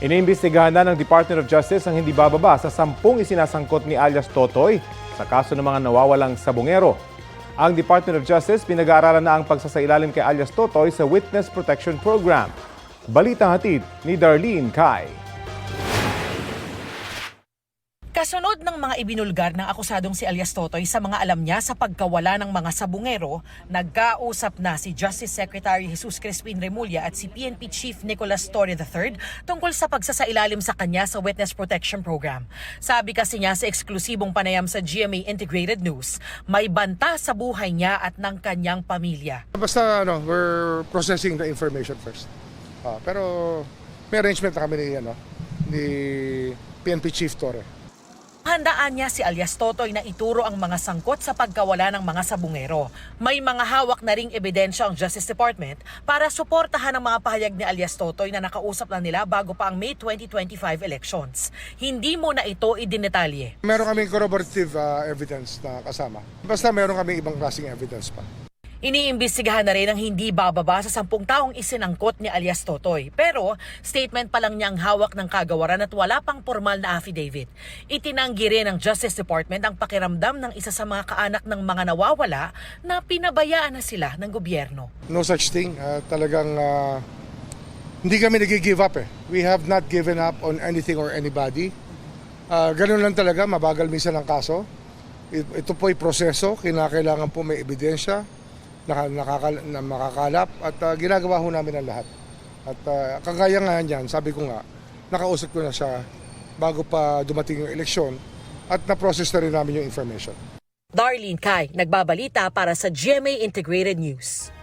Iniimbestigahan na ng Department of Justice ang hindi bababa sa 10 isinasangkot ni alias Totoy sa kaso ng mga nawawalang sabungero. Ang Department of Justice pinag-aaralan na ang pagsasailalim kay alias Totoy sa Witness Protection Program. Balitang hatid ni Darlene Kai. Kasunod ng mga ibinulgar ng akusadong si alias Totoy sa mga alam niya sa pagkawala ng mga sabungero, nagkausap na si Justice Secretary Jesus Crispin Remulla at si PNP Chief Nicolas Torre III tungkol sa pagsasailalim sa kanya sa Witness Protection Program. Sabi kasi niya sa eksklusibong panayam sa GMA Integrated News, may banta sa buhay niya at ng kanyang pamilya. Basta we're processing the information first. Pero may arrangement na kami ni PNP Chief Torre. Handaan niya si alias Totoy na ituro ang mga sangkot sa pagkawala ng mga sabungero. May mga hawak na ring ebidensya ang Justice Department para suportahan ang mga pahayag ni alias Totoy na nakausap na nila bago pa ang May 2025 elections. Hindi mo na ito idinetalye. Meron kaming corroborative evidence na kasama. Basta meron kaming ibang klaseng evidence pa. Iniimbestigahan na rin ang hindi bababa sa 10 taong isinangkot ni alias Totoy. Pero statement pa lang niya ang hawak ng kagawaran at wala pang formal na affidavit. Itinanggi rin ng Justice Department ang pakiramdam ng isa sa mga kaanak ng mga nawawala na pinabayaan na sila ng gobyerno. No such thing. Talagang hindi kami nag-give up eh. We have not given up on anything or anybody. Ganun lang talaga, mabagal minsan ang kaso. Ito po'y proseso, kinakailangan po may ebidensya na makakalap at ginagawa ho namin ang lahat. At kagaya nga yan, sabi ko nga, nakausap ko na siya bago pa dumating yung eleksyon at na-process na rin namin yung information. Darlene Kai, nagbabalita para sa GMA Integrated News.